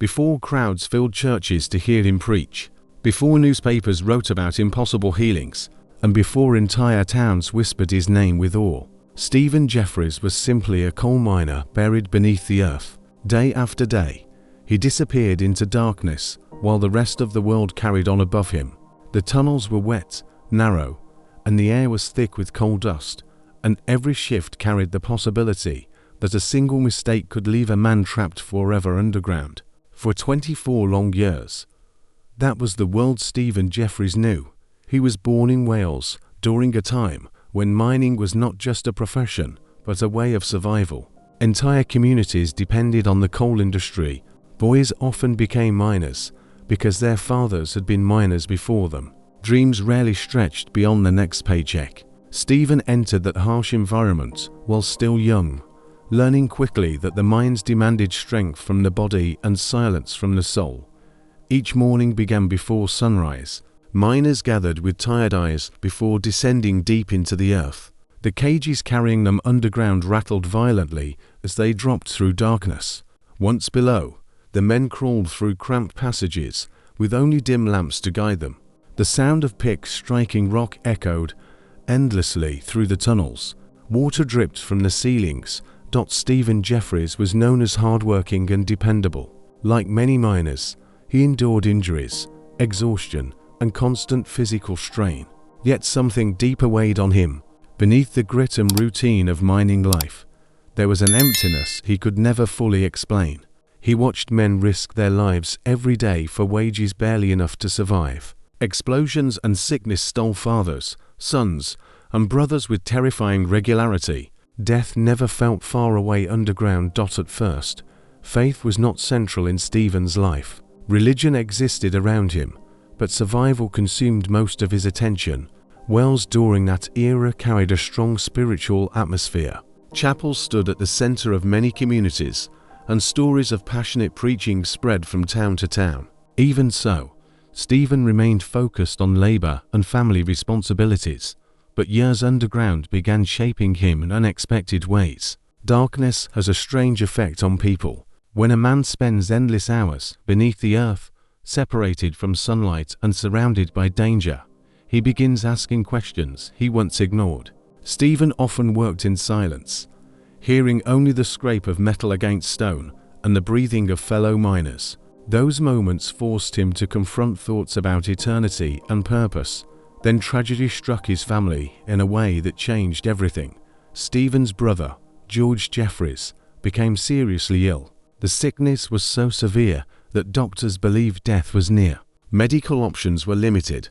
before crowds filled churches to hear him preach, before newspapers wrote about impossible healings, and before entire towns whispered his name with awe. Stephen Jeffries was simply a coal miner buried beneath the earth. Day after day, he disappeared into darkness while the rest of the world carried on above him. The tunnels were wet, narrow, and the air was thick with coal dust, and every shift carried the possibility that a single mistake could leave a man trapped forever underground. For 24 long years. That was the world Stephen Jeffries knew. He was born in Wales during a time when mining was not just a profession, but a way of survival. Entire communities depended on the coal industry. Boys often became miners because their fathers had been miners before them. Dreams rarely stretched beyond the next paycheck. Stephen entered that harsh environment while still young, learning quickly that the mines demanded strength from the body and silence from the soul. Each morning began before sunrise. Miners gathered with tired eyes before descending deep into the earth. The cages carrying them underground rattled violently as they dropped through darkness. Once below, the men crawled through cramped passages with only dim lamps to guide them. The sound of picks striking rock echoed endlessly through the tunnels. Water dripped from the ceilings. Stephen Jeffries was known as hardworking and dependable. Like many miners, he endured injuries, exhaustion, and constant physical strain. Yet something deeper weighed on him. Beneath the grit and routine of mining life, there was an emptiness he could never fully explain. He watched men risk their lives every day for wages barely enough to survive. Explosions and sickness stole fathers, sons, and brothers with terrifying regularity. Death never felt far away underground. At first, faith was not central in Stephen's life. Religion existed around him, but survival consumed most of his attention. Wales during that era carried a strong spiritual atmosphere. Chapels stood at the center of many communities, and stories of passionate preaching spread from town to town. Even so, Stephen remained focused on labor and family responsibilities, but years underground began shaping him in unexpected ways. Darkness has a strange effect on people. When a man spends endless hours beneath the earth, separated from sunlight and surrounded by danger, he begins asking questions he once ignored. Stephen often worked in silence, hearing only the scrape of metal against stone and the breathing of fellow miners. Those moments forced him to confront thoughts about eternity and purpose. Then tragedy struck his family in a way that changed everything. Stephen's brother, George Jeffries, became seriously ill. The sickness was so severe that doctors believed death was near. Medical options were limited,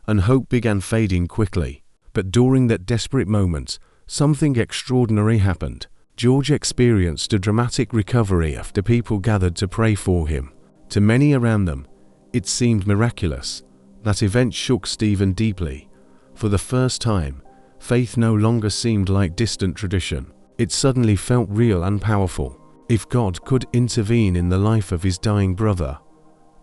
and hope began fading quickly. But during that desperate moment, something extraordinary happened. George experienced a dramatic recovery after people gathered to pray for him. To many around them, it seemed miraculous. That event shook Stephen deeply. For the first time, faith no longer seemed like distant tradition. It suddenly felt real and powerful. If God could intervene in the life of his dying brother,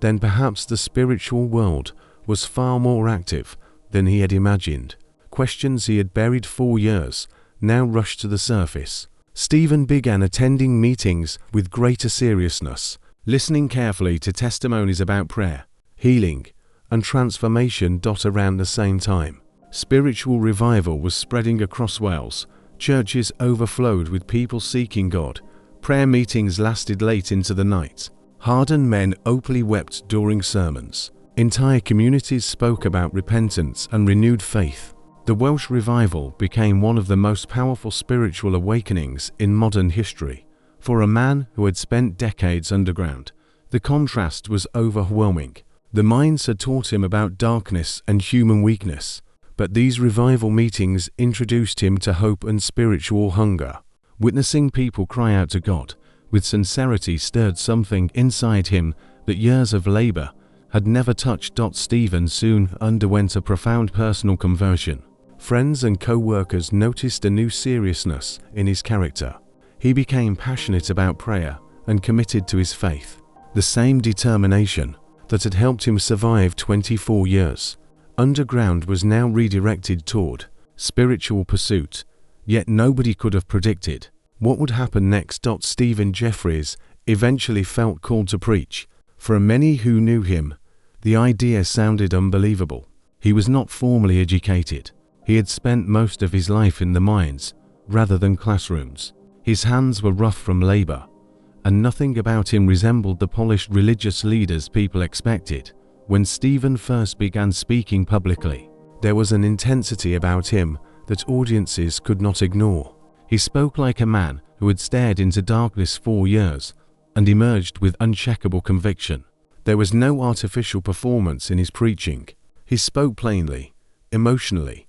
then perhaps the spiritual world was far more active than he had imagined. Questions he had buried for years now rushed to the surface. Stephen began attending meetings with greater seriousness, listening carefully to testimonies about prayer, healing, and transformation. Around the same time, spiritual revival was spreading across Wales. Churches overflowed with people seeking God. Prayer meetings lasted late into the night. Hardened men openly wept during sermons. Entire communities spoke about repentance and renewed faith. The Welsh revival became one of the most powerful spiritual awakenings in modern history. For a man who had spent decades underground, the contrast was overwhelming. The mines had taught him about darkness and human weakness, but these revival meetings introduced him to hope and spiritual hunger. Witnessing people cry out to God with sincerity stirred something inside him that years of labor had never touched. Stephen soon underwent a profound personal conversion. Friends and co-workers noticed a new seriousness in his character. He became passionate about prayer and committed to his faith. The same determination that had helped him survive 24 years underground was now redirected toward spiritual pursuit. Yet nobody could have predicted what would happen next. Stephen Jeffries eventually felt called to preach. For many who knew him, the idea sounded unbelievable. He was not formally educated. He had spent most of his life in the mines, rather than classrooms. His hands were rough from labor, and nothing about him resembled the polished religious leaders people expected. When Stephen first began speaking publicly, there was an intensity about him that audiences could not ignore. He spoke like a man who had stared into darkness for years and emerged with unshakable conviction. There was no artificial performance in his preaching. He spoke plainly, emotionally,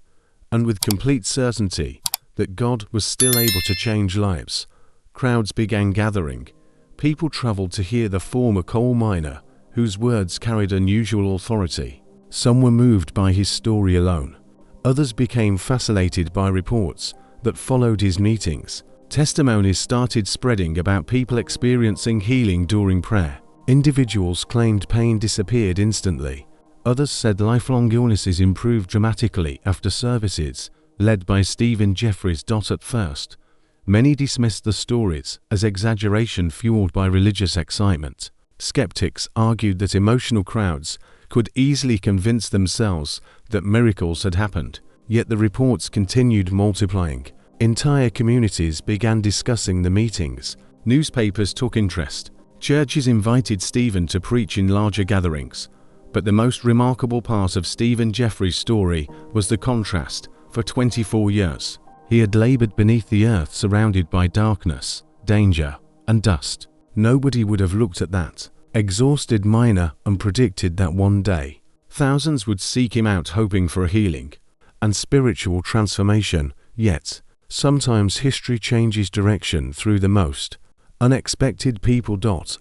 and with complete certainty that God was still able to change lives. Crowds began gathering. People traveled to hear the former coal miner, whose words carried unusual authority. Some were moved by his story alone. Others became fascinated by reports that followed his meetings. Testimonies started spreading about people experiencing healing during prayer. Individuals claimed pain disappeared instantly. Others said lifelong illnesses improved dramatically after services, led by Stephen Jeffries. At first, many dismissed the stories as exaggeration fueled by religious excitement. Skeptics argued that emotional crowds could easily convince themselves that miracles had happened, yet the reports continued multiplying. Entire communities began discussing the meetings. Newspapers took interest. Churches invited Stephen to preach in larger gatherings. But the most remarkable part of Stephen Jeffries' story was the contrast. For 24 years, he had labored beneath the earth, surrounded by darkness, danger, and dust. Nobody would have looked at that exhausted miner and predicted that one day, thousands would seek him out hoping for a healing and spiritual transformation. Yet, sometimes history changes direction through the most unexpected people.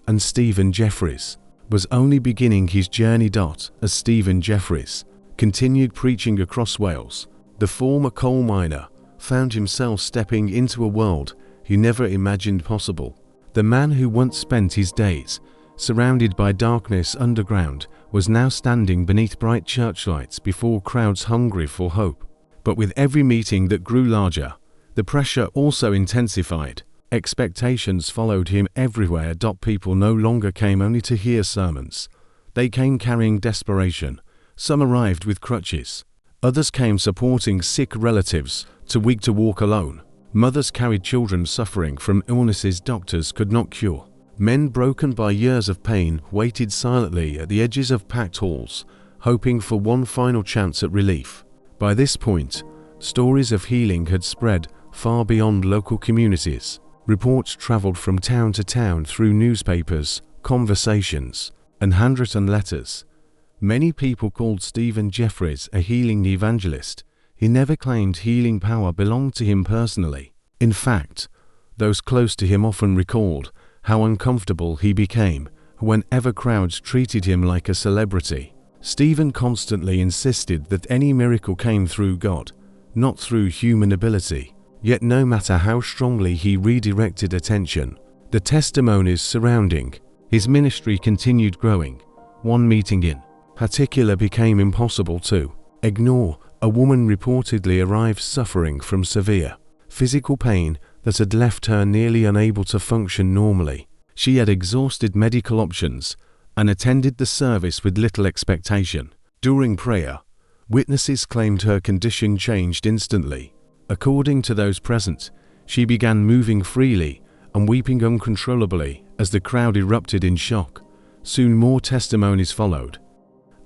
And Stephen Jeffries was only beginning his journey. As Stephen Jeffries continued preaching across Wales, the former coal miner found himself stepping into a world he never imagined possible. The man who once spent his days surrounded by darkness underground was now standing beneath bright churchlights before crowds hungry for hope. But with every meeting that grew larger, the pressure also intensified. Expectations followed him everywhere. People no longer came only to hear sermons. They came carrying desperation. Some arrived with crutches. Others came supporting sick relatives, too weak to walk alone. Mothers carried children suffering from illnesses doctors could not cure. Men broken by years of pain waited silently at the edges of packed halls, hoping for one final chance at relief. By this point, stories of healing had spread far beyond local communities. Reports traveled from town to town through newspapers, conversations, and handwritten letters. Many people called Stephen Jeffries a healing evangelist. He never claimed healing power belonged to him personally. In fact, those close to him often recalled how uncomfortable he became whenever crowds treated him like a celebrity. Stephen constantly insisted that any miracle came through God, not through human ability. Yet no matter how strongly he redirected attention, the testimonies surrounding his ministry continued growing. One meeting in particular became impossible to ignore. A woman reportedly arrived suffering from severe physical pain that had left her nearly unable to function normally. She had exhausted medical options and attended the service with little expectation. During prayer, witnesses claimed her condition changed instantly. According to those present, she began moving freely and weeping uncontrollably as the crowd erupted in shock. Soon more testimonies followed.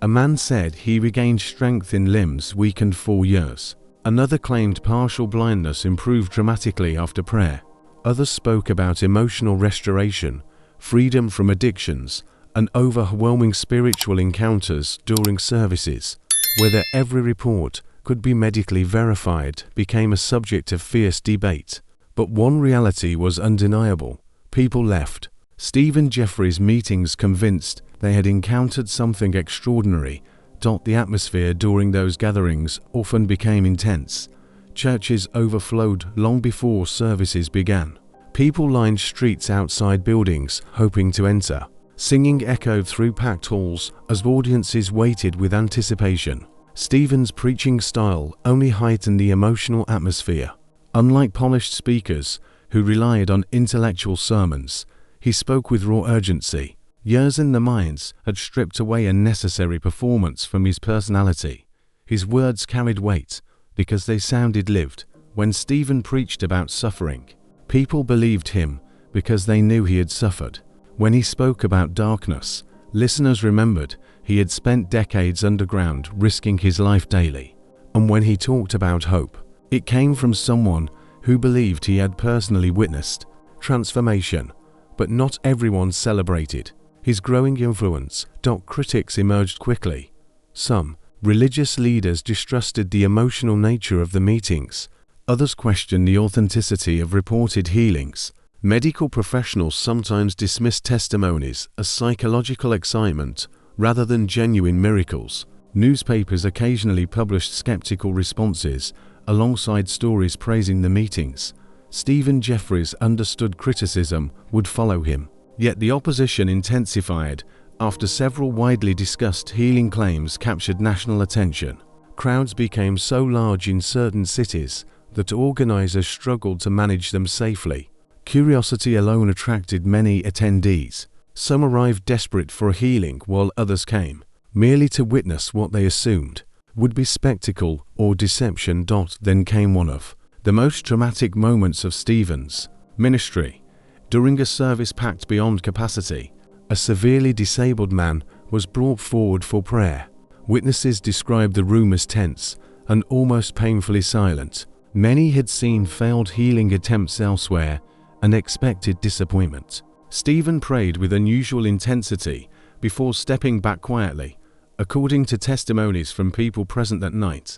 A man said he regained strength in limbs weakened for years. Another claimed partial blindness improved dramatically after prayer. Others spoke about emotional restoration, freedom from addictions, and overwhelming spiritual encounters during services. Whether every report could be medically verified became a subject of fierce debate. But one reality was undeniable. People left Stephen Jeffries' meetings convinced they had encountered something extraordinary. The atmosphere during those gatherings often became intense. Churches overflowed long before services began. People lined streets outside buildings hoping to enter. Singing echoed through packed halls as audiences waited with anticipation. Stephen's preaching style only heightened the emotional atmosphere. Unlike polished speakers who relied on intellectual sermons, He spoke with raw urgency. Years in the mines had stripped away unnecessary performance from his personality. His words carried weight because they sounded lived. When Stephen preached about suffering, people believed him because they knew he had suffered. When he spoke about darkness, listeners remembered he had spent decades underground risking his life daily. And when he talked about hope, it came from someone who believed he had personally witnessed transformation. But not everyone celebrated his growing influence. Critics emerged quickly. Some religious leaders distrusted the emotional nature of the meetings. Others questioned the authenticity of reported healings. Medical professionals sometimes dismissed testimonies as psychological excitement rather than genuine miracles. Newspapers occasionally published skeptical responses alongside stories praising the meetings. Stephen Jeffries understood criticism would follow him, yet the opposition intensified after several widely discussed healing claims captured national attention. Crowds became so large in certain cities that organizers struggled to manage them safely. Curiosity alone attracted many attendees. Some arrived desperate for a healing while others came merely to witness what they assumed would be spectacle or deception. Then came one of the most dramatic moments of Stephen's ministry. During a service packed beyond capacity, a severely disabled man was brought forward for prayer. Witnesses described the room as tense and almost painfully silent. Many had seen failed healing attempts elsewhere and expected disappointment. Stephen prayed with unusual intensity before stepping back quietly. According to testimonies from people present that night,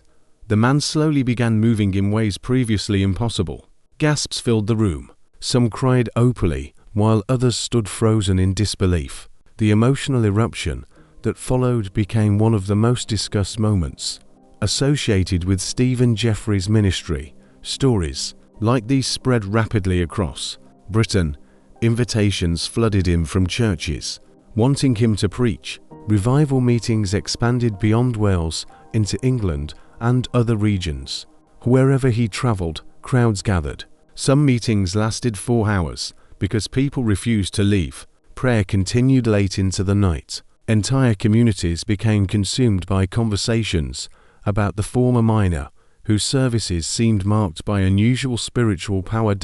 the man slowly began moving in ways previously impossible. Gasps filled the room. Some cried openly, while others stood frozen in disbelief. The emotional eruption that followed became one of the most discussed moments associated with Stephen Jeffries' ministry. Stories like these spread rapidly across Britain. Invitations flooded him from churches wanting him to preach. Revival meetings expanded beyond Wales into England and other regions. Wherever he traveled, crowds gathered. Some meetings lasted 4 hours because people refused to leave. Prayer continued late into the night. Entire communities became consumed by conversations about the former miner, whose services seemed marked by unusual spiritual power.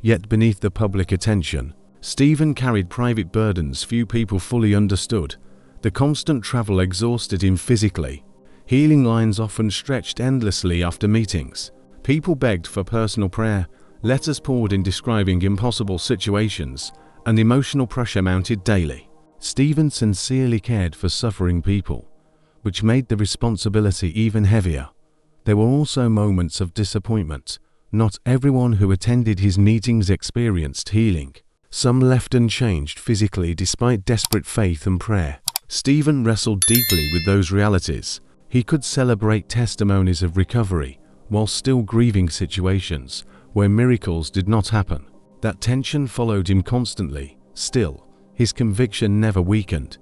Yet beneath the public attention, Stephen carried private burdens few people fully understood. The constant travel exhausted him physically. Healing lines often stretched endlessly after meetings. People begged for personal prayer. Letters poured in describing impossible situations, and emotional pressure mounted daily. Stephen sincerely cared for suffering people, which made the responsibility even heavier. There were also moments of disappointment. Not everyone who attended his meetings experienced healing. Some left unchanged physically despite desperate faith and prayer. Stephen wrestled deeply with those realities. He could celebrate testimonies of recovery while still grieving situations where miracles did not happen. That tension followed him constantly. Still, his conviction never weakened.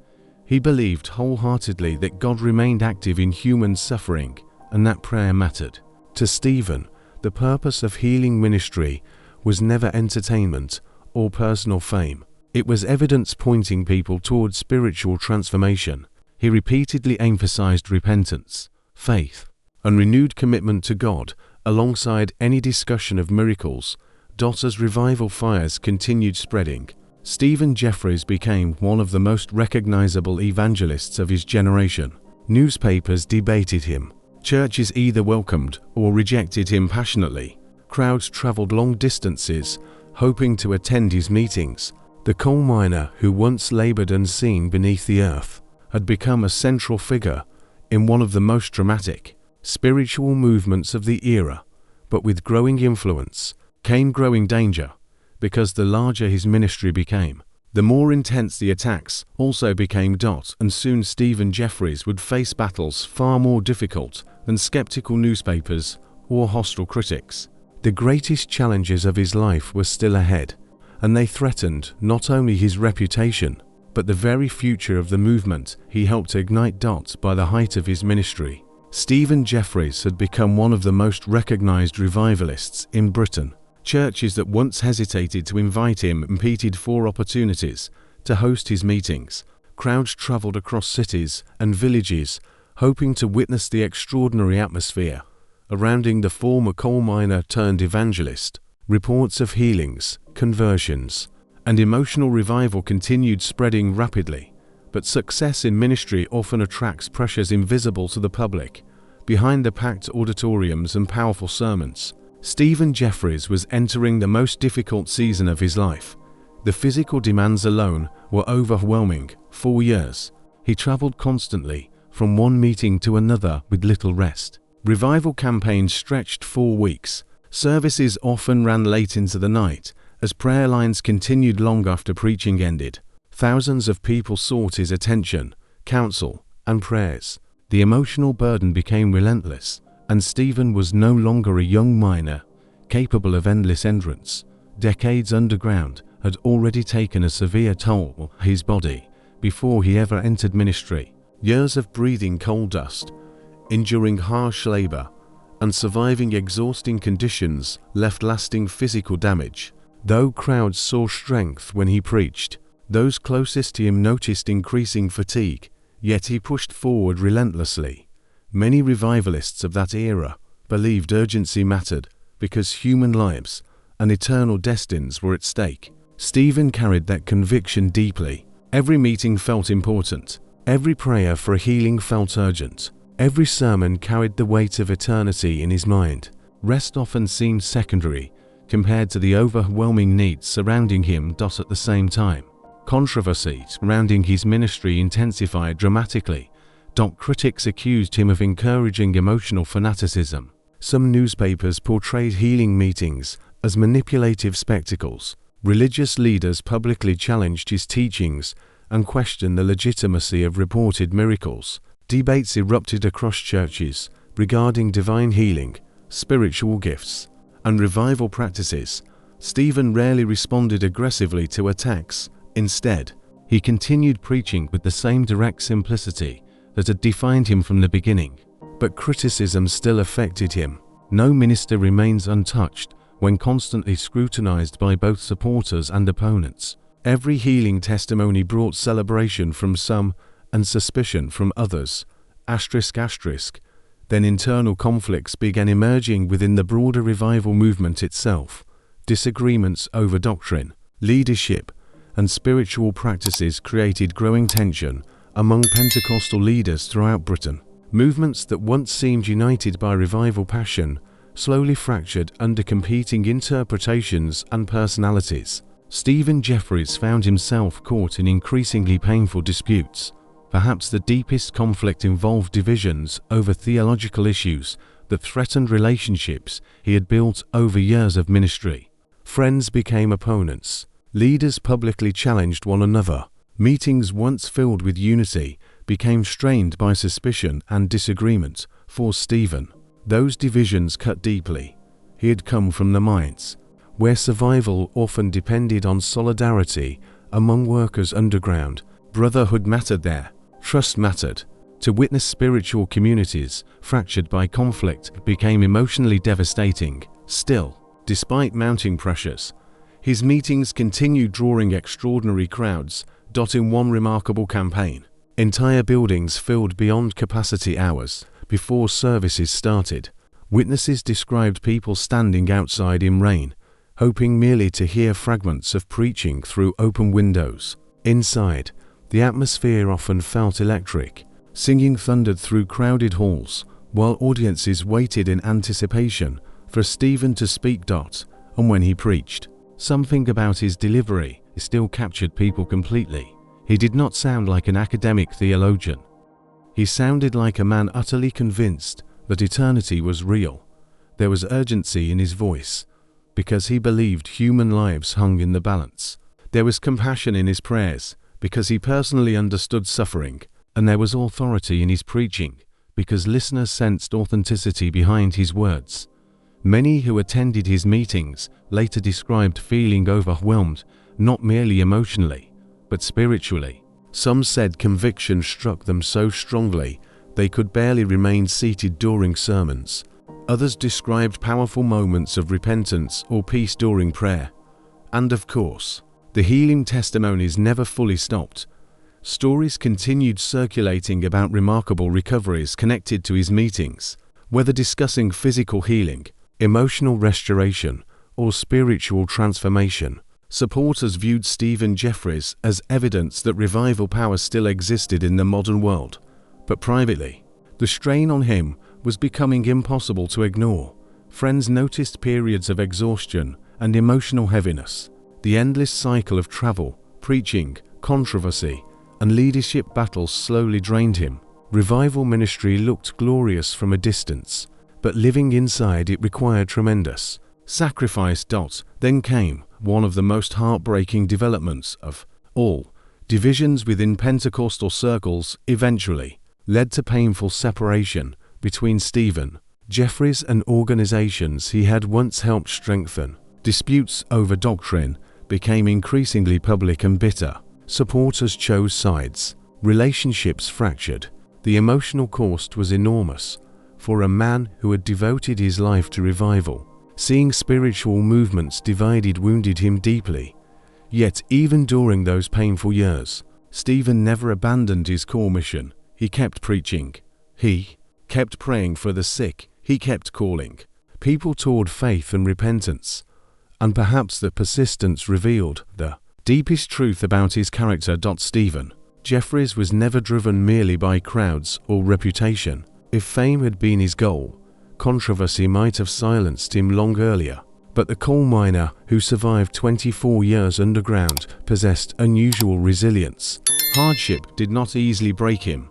He believed wholeheartedly that God remained active in human suffering and that prayer mattered. To Stephen, the purpose of healing ministry was never entertainment or personal fame. It was evidence pointing people towards spiritual transformation. He repeatedly emphasized repentance, faith, and renewed commitment to God alongside any discussion of miracles. As revival fires continued spreading, Stephen Jeffries became one of the most recognizable evangelists of his generation. Newspapers debated him. Churches either welcomed or rejected him passionately. Crowds traveled long distances, hoping to attend his meetings. The coal miner who once labored unseen beneath the earth had become a central figure in one of the most dramatic spiritual movements of the era. But with growing influence came growing danger, because the larger his ministry became, the more intense the attacks also became. And soon Stephen Jeffries would face battles far more difficult than skeptical newspapers or hostile critics. The greatest challenges of his life were still ahead, and they threatened not only his reputation, but the very future of the movement he helped ignite. By the height of his ministry, Stephen Jeffries had become one of the most recognized revivalists in Britain. Churches that once hesitated to invite him competed for opportunities to host his meetings. Crowds traveled across cities and villages, hoping to witness the extraordinary atmosphere surrounding the former coal miner turned evangelist. Reports of healings, conversions, and emotional revival continued spreading rapidly, but success in ministry often attracts pressures invisible to the public. Behind the packed auditoriums and powerful sermons, Stephen Jeffries was entering the most difficult season of his life. The physical demands alone were overwhelming. 4 years, he traveled constantly from one meeting to another with little rest. Revival campaigns stretched 4 weeks. Services often ran late into the night, as prayer lines continued long after preaching ended. Thousands of people sought his attention, counsel, and prayers. The emotional burden became relentless, and Stephen was no longer a young miner, capable of endless endurance. Decades underground had already taken a severe toll on his body before he ever entered ministry. Years of breathing coal dust, enduring harsh labor, and surviving exhausting conditions left lasting physical damage. Though crowds saw strength when he preached, those closest to him noticed increasing fatigue, yet he pushed forward relentlessly. Many revivalists of that era believed urgency mattered because human lives and eternal destinies were at stake. Stephen carried that conviction deeply. Every meeting felt important. Every prayer for a healing felt urgent. Every sermon carried the weight of eternity in his mind. Rest often seemed secondary compared to the overwhelming needs surrounding him. At the same time, controversy surrounding his ministry intensified dramatically. Critics accused him of encouraging emotional fanaticism. Some newspapers portrayed healing meetings as manipulative spectacles. Religious leaders publicly challenged his teachings and questioned the legitimacy of reported miracles. Debates erupted across churches regarding divine healing, spiritual gifts, and revival practices. Stephen rarely responded aggressively to attacks. Instead, he continued preaching with the same direct simplicity that had defined him from the beginning. But criticism still affected him. No minister remains untouched when constantly scrutinized by both supporters and opponents. Every healing testimony brought celebration from some and suspicion from others. Then internal conflicts began emerging within the broader revival movement itself. Disagreements over doctrine, leadership, and spiritual practices created growing tension among Pentecostal leaders throughout Britain. Movements that once seemed united by revival passion slowly fractured under competing interpretations and personalities. Stephen Jeffries found himself caught in increasingly painful disputes. Perhaps the deepest conflict involved divisions over theological issues that threatened relationships he had built over years of ministry. Friends became opponents. Leaders publicly challenged one another. Meetings once filled with unity became strained by suspicion and disagreement. For Stephen, those divisions cut deeply. He had come from the mines, where survival often depended on solidarity among workers underground. Brotherhood mattered there. Trust mattered. To witness spiritual communities fractured by conflict became emotionally devastating. Still, despite mounting pressures, his meetings continued drawing extraordinary crowds. In one remarkable campaign, entire buildings filled beyond capacity hours before services started. Witnesses described people standing outside in rain, hoping merely to hear fragments of preaching through open windows. Inside, the atmosphere often felt electric. Singing thundered through crowded halls, while audiences waited in anticipation for Stephen to speak. And when he preached, something about his delivery still captured people completely. He did not sound like an academic theologian. He sounded like a man utterly convinced that eternity was real. There was urgency in his voice, because he believed human lives hung in the balance. There was compassion in his prayers, because he personally understood suffering. And there was authority in his preaching, because listeners sensed authenticity behind his words. Many who attended his meetings later described feeling overwhelmed, not merely emotionally, but spiritually. Some said conviction struck them so strongly they could barely remain seated during sermons. Others described powerful moments of repentance or peace during prayer. And of course, the healing testimonies never fully stopped. Stories continued circulating about remarkable recoveries connected to his meetings, whether discussing physical healing, emotional restoration, or spiritual transformation. Supporters viewed Stephen Jeffries as evidence that revival power still existed in the modern world. But privately, the strain on him was becoming impossible to ignore. Friends noticed periods of exhaustion and emotional heaviness. The endless cycle of travel, preaching, controversy, and leadership battles slowly drained him. Revival ministry looked glorious from a distance, but living inside it required tremendous sacrifice. Then came one of the most heartbreaking developments of all. Divisions within Pentecostal circles eventually led to painful separation between Stephen Jeffries and organizations he had once helped strengthen. Disputes over doctrine became increasingly public and bitter. Supporters chose sides. Relationships fractured. The emotional cost was enormous for a man who had devoted his life to revival. Seeing spiritual movements divided wounded him deeply. Yet even during those painful years, Stephen never abandoned his core mission. He kept preaching. He kept praying for the sick. He kept calling people toward faith and repentance. And perhaps the persistence revealed the deepest truth about his character. Stephen Jeffries was never driven merely by crowds or reputation. If fame had been his goal, controversy might have silenced him long earlier. But the coal miner who survived 24 years underground possessed unusual resilience. Hardship did not easily break him.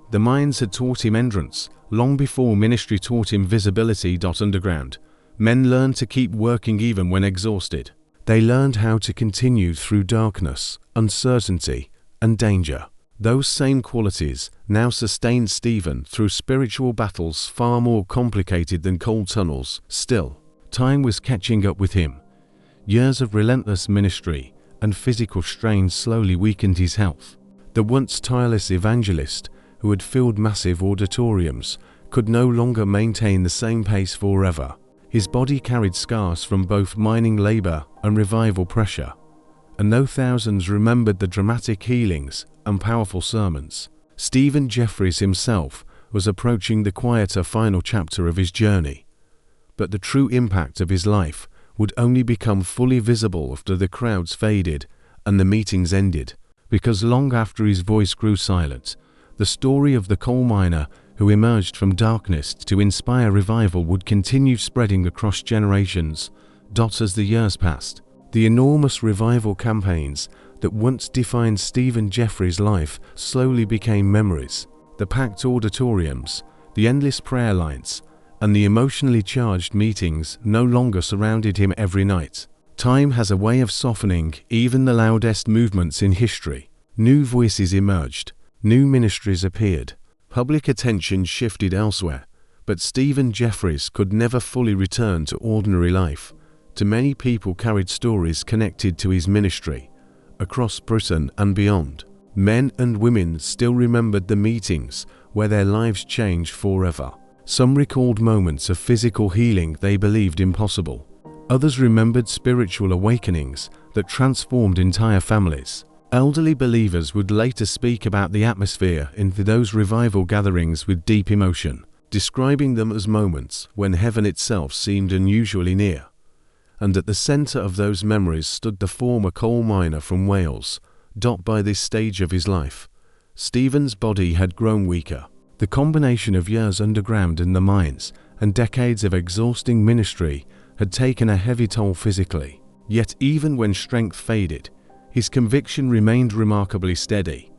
The mines had taught him endurance, long before ministry taught him visibility. Underground, men learned to keep working even when exhausted. They learned how to continue through darkness, uncertainty, and danger. Those same qualities now sustained Stephen through spiritual battles far more complicated than coal tunnels. Still, time was catching up with him. Years of relentless ministry and physical strain slowly weakened his health. The once tireless evangelist, who had filled massive auditoriums, could no longer maintain the same pace forever. His body carried scars from both mining labor and revival pressure. And though thousands remembered the dramatic healings and powerful sermons, Stephen Jeffries himself was approaching the quieter final chapter of his journey. But the true impact of his life would only become fully visible after the crowds faded and the meetings ended, because long after his voice grew silent, the story of the coal miner who emerged from darkness to inspire revival would continue spreading across generations. As the years passed, the enormous revival campaigns that once defined Stephen Jeffries' life slowly became memories. The packed auditoriums, the endless prayer lines, and the emotionally charged meetings no longer surrounded him every night. Time has a way of softening even the loudest movements in history. New voices emerged, new ministries appeared, public attention shifted elsewhere, but Stephen Jeffries could never fully return to ordinary life. Too many people carried stories connected to his ministry. Across Britain and beyond, men and women still remembered the meetings where their lives changed forever. Some recalled moments of physical healing they believed impossible. Others remembered spiritual awakenings that transformed entire families. Elderly believers would later speak about the atmosphere in those revival gatherings with deep emotion, describing them as moments when heaven itself seemed unusually near. And at the center of those memories stood the former coal miner from Wales. By this stage of his life, Stephen's body had grown weaker. The combination of years underground in the mines and decades of exhausting ministry had taken a heavy toll physically. Yet even when strength faded, his conviction remained remarkably steady.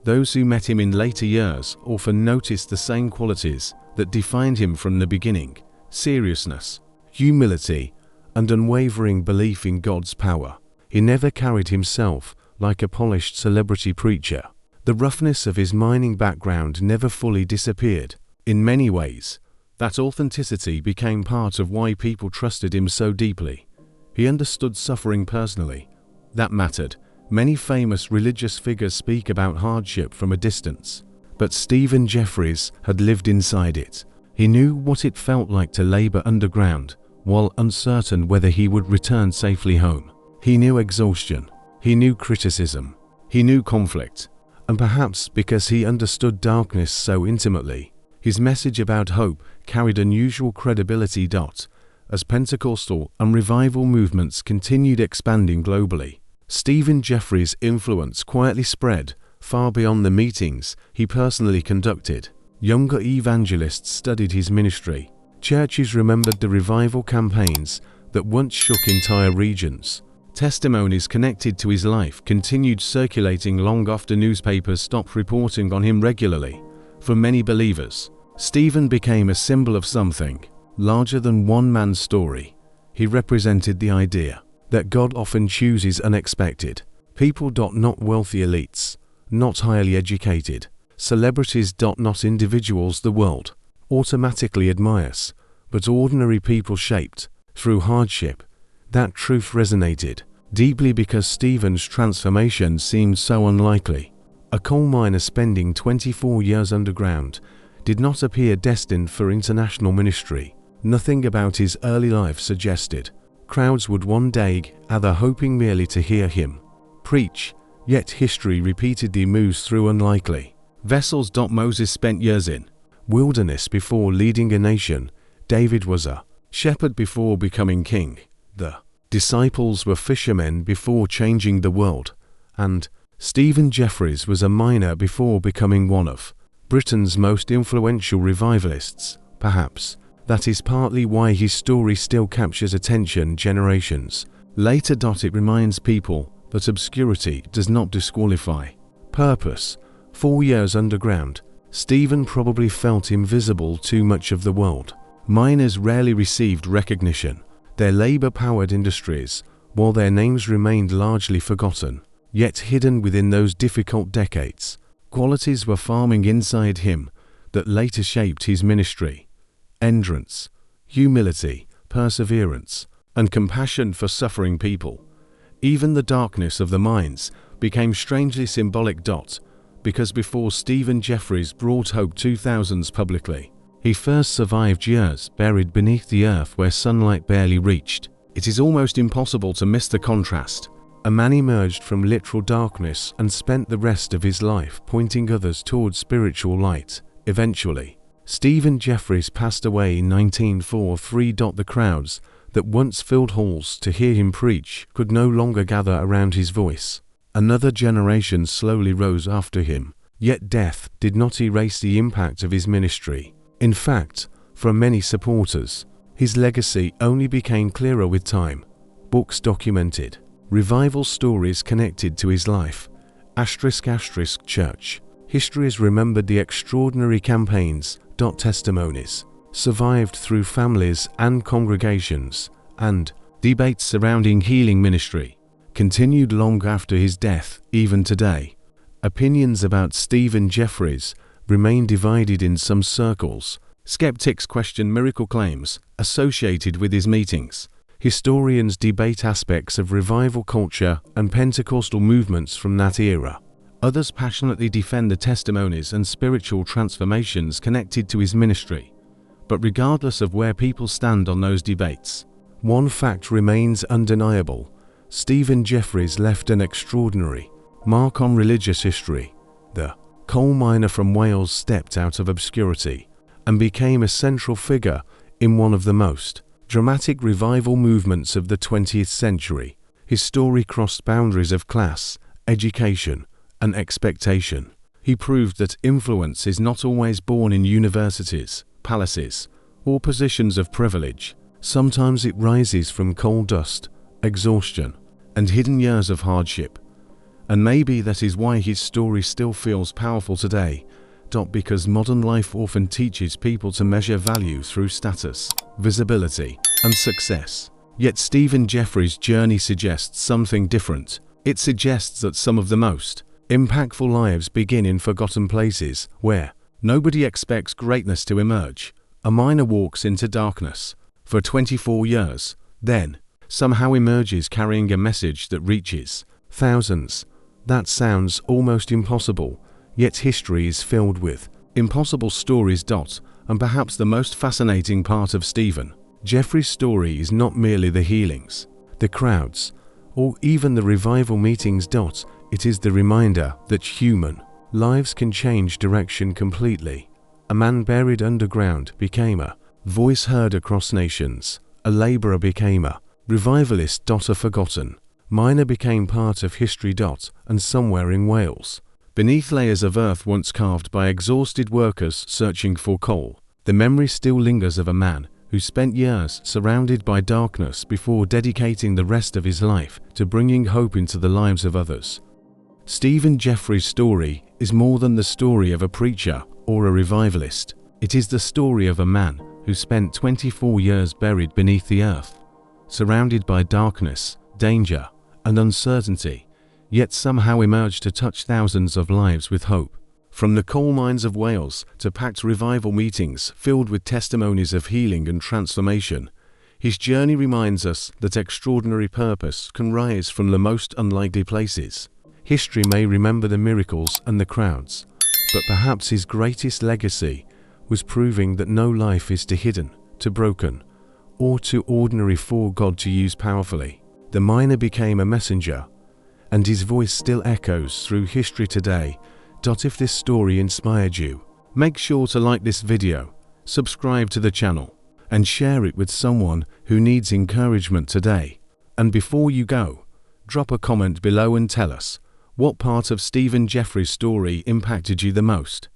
Those who met him in later years often noticed the same qualities that defined him from the beginning: seriousness, humility, and unwavering belief in God's power. He never carried himself like a polished celebrity preacher. The roughness of his mining background never fully disappeared. In many ways, that authenticity became part of why people trusted him so deeply. He understood suffering personally. That mattered. Many famous religious figures speak about hardship from a distance, but Stephen Jeffries had lived inside it. He knew what it felt like to labor underground, while uncertain whether he would return safely home. He knew exhaustion. He knew criticism. He knew conflict. And perhaps because he understood darkness so intimately, his message about hope carried unusual credibility. As Pentecostal and revival movements continued expanding globally, Stephen Jeffries' influence quietly spread far beyond the meetings he personally conducted. Younger evangelists studied his ministry. Churches remembered the revival campaigns that once shook entire regions. Testimonies connected to his life continued circulating long after newspapers stopped reporting on him regularly. For many believers, Stephen became a symbol of something larger than one man's story. He represented the idea that God often chooses unexpected people. Not wealthy elites, not highly educated celebrities. Not individuals the world automatically admires, but ordinary people shaped through hardship. That truth resonated deeply because Stephen's transformation seemed so unlikely. A coal miner spending 24 years underground did not appear destined for international ministry. Nothing about his early life suggested crowds would one day gather hoping merely to hear him preach, yet history repeatedly moves through unlikely vessels. Moses spent years in wilderness before leading a nation. David was a shepherd before becoming king. The disciples were fishermen before changing the world. And Stephen Jeffries was a miner before becoming one of Britain's most influential revivalists. Perhaps that is partly why his story still captures attention generations later. It reminds people that obscurity does not disqualify purpose. 4 years underground, Stephen probably felt invisible to much of the world. Miners rarely received recognition. Their labor-powered industries, while their names remained largely forgotten, yet hidden within those difficult decades, qualities were farming inside him that later shaped his ministry. Endurance, humility, perseverance, and compassion for suffering people. Even the darkness of the mines became strangely symbolic. Because before Stephen Jeffries brought hope to thousands publicly, he first survived years buried beneath the earth where sunlight barely reached. It is almost impossible to miss the contrast. A man emerged from literal darkness and spent the rest of his life pointing others towards spiritual light. Eventually, Stephen Jeffries passed away in 1943. The crowds that once filled halls to hear him preach could no longer gather around his voice. Another generation slowly rose after him, yet death did not erase the impact of his ministry. In fact, for many supporters, his legacy only became clearer with time. Books documented revival stories connected to his life. Church histories remembered the extraordinary campaigns. Testimonies survived through families and congregations, and debates surrounding healing ministry continued long after his death. Even today, opinions about Stephen Jeffries remain divided in some circles. Skeptics question miracle claims associated with his meetings. Historians debate aspects of revival culture and Pentecostal movements from that era. Others passionately defend the testimonies and spiritual transformations connected to his ministry. But regardless of where people stand on those debates, one fact remains undeniable. Stephen Jeffries left an extraordinary mark on religious history. The coal miner from Wales stepped out of obscurity and became a central figure in one of the most dramatic revival movements of the 20th century. His story crossed boundaries of class, education, and expectation. He proved that influence is not always born in universities, palaces, or positions of privilege. Sometimes it rises from coal dust, exhaustion, and hidden years of hardship. And maybe that is why his story still feels powerful today. Because modern life often teaches people to measure value through status, visibility, and success. Yet Stephen Jeffries' journey suggests something different. It suggests that some of the most impactful lives begin in forgotten places, where nobody expects greatness to emerge. A miner walks into darkness for 24 years, then somehow emerges carrying a message that reaches thousands. That sounds almost impossible, yet history is filled with impossible stories. And perhaps the most fascinating part of Stephen Jeffries' story is not merely the healings, the crowds, or even the revival meetings. It is the reminder that human lives can change direction completely. A man buried underground became a voice heard across nations. A laborer became a revivalist. A forgotten miner became part of history. And somewhere in Wales, beneath layers of earth once carved by exhausted workers searching for coal, the memory still lingers of a man who spent years surrounded by darkness before dedicating the rest of his life to bringing hope into the lives of others. Stephen Jeffries' story is more than the story of a preacher or a revivalist. It is the story of a man who spent 24 years buried beneath the earth, surrounded by darkness, danger, and uncertainty, yet somehow emerged to touch thousands of lives with hope. From the coal mines of Wales to packed revival meetings filled with testimonies of healing and transformation, his journey reminds us that extraordinary purpose can rise from the most unlikely places. History may remember the miracles and the crowds, but perhaps his greatest legacy was proving that no life is too hidden, too broken, or too ordinary for God to use powerfully. The miner became a messenger, and his voice still echoes through history today. If this story inspired you, make sure to like this video, subscribe to the channel, and share it with someone who needs encouragement today. And before you go, drop a comment below and tell us what part of Stephen Jeffries' story impacted you the most.